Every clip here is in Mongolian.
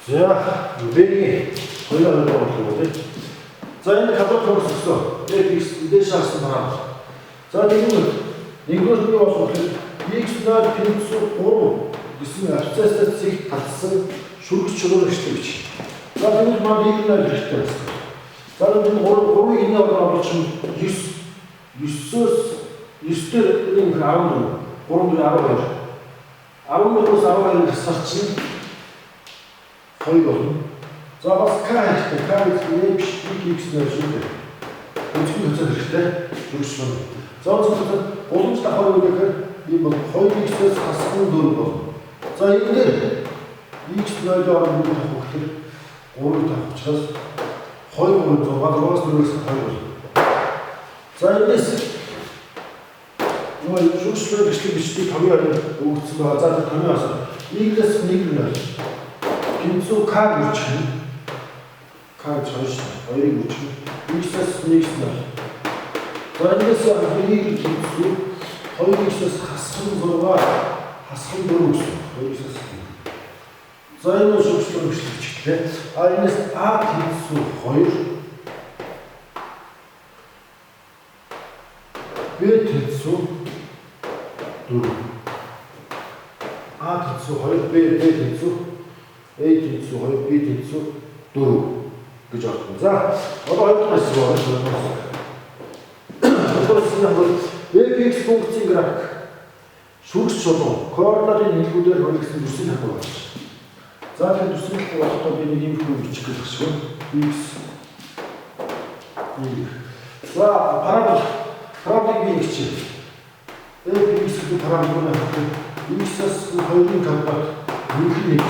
За, Б-ийн хоёроо бодлоо тийм. За энэ квадрат хөрсөсөн. X дээш харсан байгаа. За тэгвэл нэгдүгээр нь юу болох вэ? X0 тэнцүү 3 гэсэн абсцисс зэг татсан шүргэж чөлөөр хэвчээ. За тэгвэл маань Y-ээр хэрэгтэй байна. За энэ 3-ыг энэ орооч 9-өөс 9-дээр нэг 14, 3-12. 14-өөс 12 гэсээр чинь 2 болно. За бас K хэрэгтэй. K гэдэг биш X нэр шүү дээ. Үнэхээр хэцүү хэрэгтэй. Шүргэж. За зөвхөн уламж давхар үехээр ийм бол 2x-ээс хассан 4 болно. За энэ дээр x0-оор нэг тавих гэхээр 3 тавих учраас 2 3 6-аас 4-ээс 2 болно. За энэс нөгөө шүргэж бичлэг бичдэг томьёо өгсөн байгаа. За тэр томьёоос y-ээс 1 нь тэнцүү k гэж байна. K гэж 2-ыг үүсгэн x-ээс 1 нь. За энэс y-ийг тэнцүү 2x-ээс хасхан 6 хасхан 4 гэсэн. 2x-ээс. За энэ шүргэж бичлэгчтэй. А энэс a тэнцүү 2 B тэнцүү 4. A тэнцүү 2 B тэнцүү A тэнцүү 2 B тэнцүү 4 гэж орсон. За одоо хоёр дахь хэсэг байна. Fx функцийн график шүргэж чулуу координатын хэлбэрээр хөргөсөн бүсийн хадгалж байна. За тэгэхээр бүсийн хадгалалтаа би нэг юм хөө бичих гэж байна. X за параболыг би хичээ. Fx гэдэг параболыг хавтан x-ээс 2-ын квадрат нэмэх x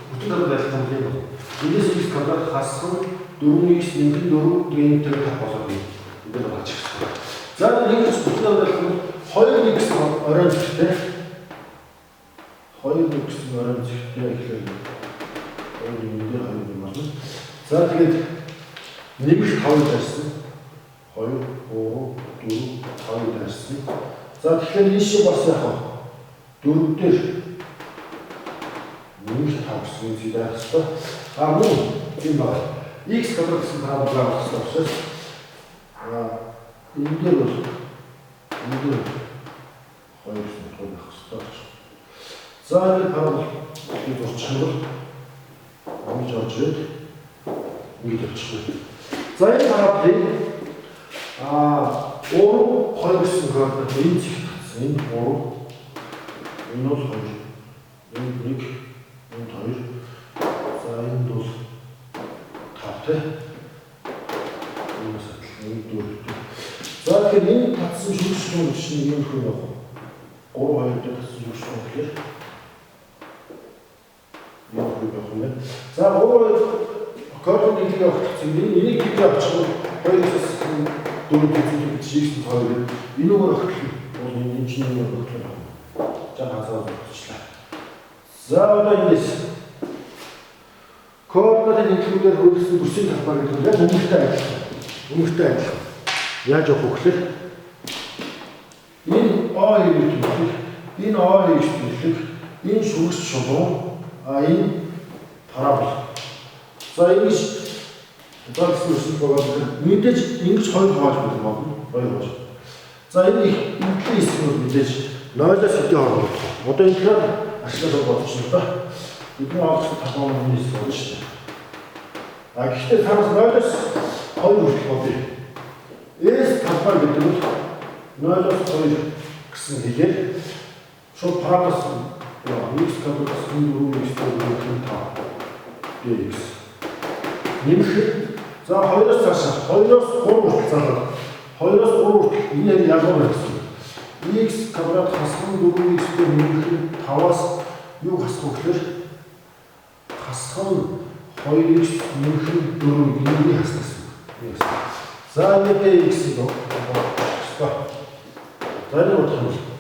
бүтэн квадрат айлтсан юм байна. Энэс x квадрат хассан 4x нэмэх 4 гэнтэр тав болоод энэ болж байна. За нэг x бүтэн квадрат 2x оройн зэрэгтэй 2x оройн зэрэгтэй гэхлээр 2 нэмээр 2 юм байна. За тэгээд нэмэх 5 байсан. 2 3 4 5 байсан. За тэгэхээр энэ шиг бас яг 4 дээр нэмэх 5 гэсэн үг байх ёстой. А мөн юм байна. X квадрат гэсэн парабол авах ёстой. Энэ дээр бол энэ дээр 2 гэсэн үг байх ёстой. За энэ парабол бид урьдчилан бол амж орж ирээд ингэж очихгүй. За энэ параболыг 3 2 гэсэн координат энэ зэгт татсан. Энэ 3 энэ бол 2 энэ 1 энэ 2 за энэ бол 5 тэ энэ сатал энэ 4 за тэгэхээр энэ татсан шүргэж чинь юм хөө яг 3 2 дээр татсан шүргэж гэхээр яг байх юм байна. За 3 координатыг авчихсан. Энийг бид авчихсан 2-оос 4 тэнцвэр чийгсэн хоёр энэ өөр өгөх бол энэ чинь нэг өгөх юм. За хасаад болчихлаа. За одоо энэс координатын хэлбэрээр хөргөсөн бүсийн талбай гэдэг нь яг өмнөдтэй адилхан. Өмнөдтэй адилхан. Яаж явах вэ гэхээр энэ A хэвээр тэмдэг, энэ A хэвээр тэмдэг, энэ шүргэж чулуу, энэ парабол. За ингэж дагсуулсан байгаа мэдээж ингэж хоёр хааж болох болно. Хоёр хааж. За энэ энэний хэсэг нь мэдээж 0-аас хэдийн хооронд. Одоо энэ дээр ашиглаж болчихно да. Бидний авах таван хэсэг байна шүү дээ. А гэхдээ танаас 0-аас 2 хүртэл бодъё. S талбай гэдэг нь 0-аас 2 гэсэн хэлээр шууд параболс x квадрат 4x гэдэг 5 dx. Нэмэх за 2-оос цаашаа 2-оос 3 хүртэл заалаа. 2-оос 3 хүртэл энэ яг ямар гэсэн. X квадрат хасхан 4x-тэй нэмэх 5-аас юу хасах вэ гэхээр хасхан 2x нэмэх 4 гинний хасах гэсэн. За энэ x доо. За энэ бодох юм.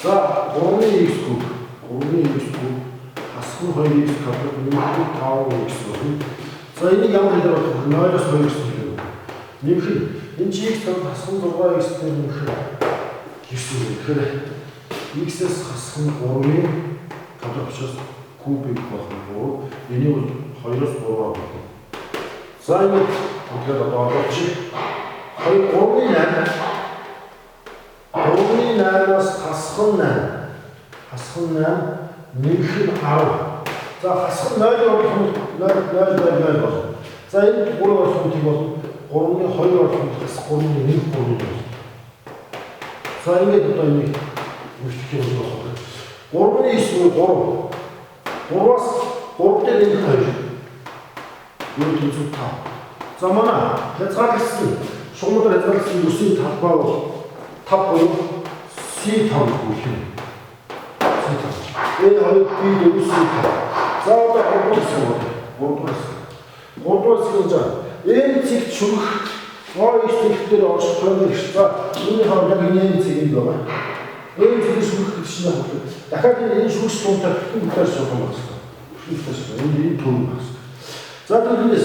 За 3x куб хасхан 2x квадрат нэмэх 5x болно. За энийг ямар хэлээр бодох вэ? 0-аас 2 гэсэн хэлээр. Нэмэх энэ чи x квадрат хасхан 6x-тэй нэмэх 9 тэгэхээр x-ээс хасхан 3-ын квадрат учраас кубик болох 3. Энийг бол 2-оос 3-аар болно. За ингээд тэгэхээр одоо олооч 3-8 3-8-аас хасах нь 8. Хасах нь 8, нэмэх нь 10. За хасах нь 0 болох нь 0 болно. За энэ 3 болох нь тийм болно. 3-ны 2 болох нь хасах 3-ны 1 болно. За ингээд одоо энийг үлдэх юм байна. 3-ны 9 3. 3-аас 3 дээр нэмэх 2. Юу тэнцүү 5. За манай хязгаарлалсан шугамд хязгаарлалсан үсгийн талбай бол 5 буюу C5 гэх юм. C5. Энэ хоёр B4 C5. За одоо 3 гэсэн үг. 3 гэсэн за энэ цэгт шүрх ой цэгт дээр орж тойрох гэж. За энэ хавар яг энэ цэгийг байгаа. Энэ цэгт шүрх гэж шинэ хавар. Дахиад энэ шүрх суунтай бүтээр суулгах байна. Энэ төв байна. За тэгвэл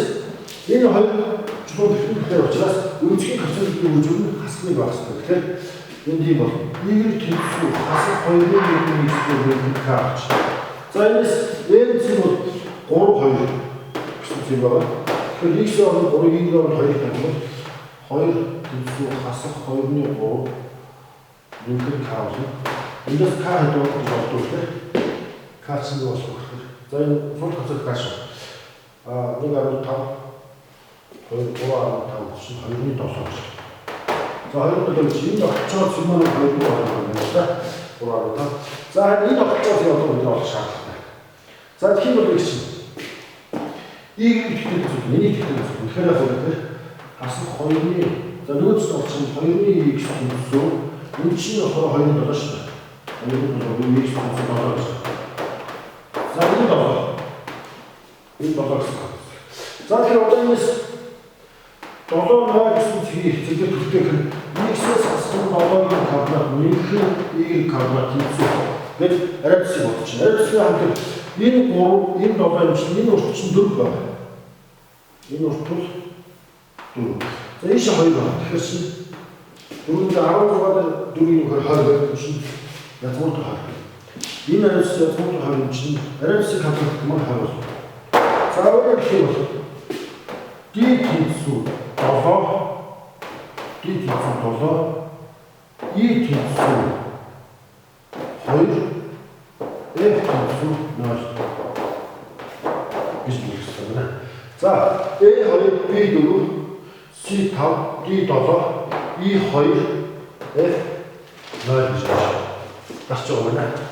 энэ хоёр чулуу бүтээр учраас үнцгийн процентын үзүүр нь хасны байх хэрэгтэй. Тэгэхээр энэ тийм бол нэг тэнцүү хасах 2-ын 1-ийг каач. За энэс энэ цэг бол 3-2 гэсэн цэг байгаа. Тэгэхээр x орно 3-ийн 2 тавих бол 2 тэнцүү хасах 2-ны 3 нэмэх каач. Эндээс к хэдэн болдог вэ? К чинь юу болох вэ? За энэ сул хасах каач. 1.5 2 3.5 чинь 2-ны 7 гэж. За 2-ны 7 чинь энэ очоод сумаар 2-ны 7 байна да. 3.5. За энэ очоод яг одоо олох шаардлагатай. За тийм бол их чинь. Ийгэл гэдэг миний гэдэг үнэхээр хөөе. Хасах 2-ны за нөөц орчин 2-ны x тэнцүү энэ чинь 2-ны 7 шүү дээ. 2-ны 7 x тэнцүү 7 гэж. За энэ 7 гэсэн. За тэгэхээр одоо энэс 7-8 гэсэн цэгээр төлөвлөх нь x-ээс хасах 7-гийн квадрат нэмэх y квадрат тэнцүү гэж арайцсан болчихно. Арайцсан хамт энэ 3 энэ 7 юм чинь энэ урт чинь 4 байна. Энэ урт бол 4. За ийш 2 байна. Тэгэхээр чинь 4-д 16-аар 4-ийн 20 байх чинь язгуурд 20. Энэ арайцсан язгуурд 20 чинь арайцсан квадрат маань 20 болно. За өөрөөр хэлбэл d тэнцүү 7 d тэнцүү 7 e тэнцүү 2 f тэнцүү 0 гэж хэлсэн байна. За e2 b4 c5 d7 e2 f 0 гэж байна. Гарч байгаа байна.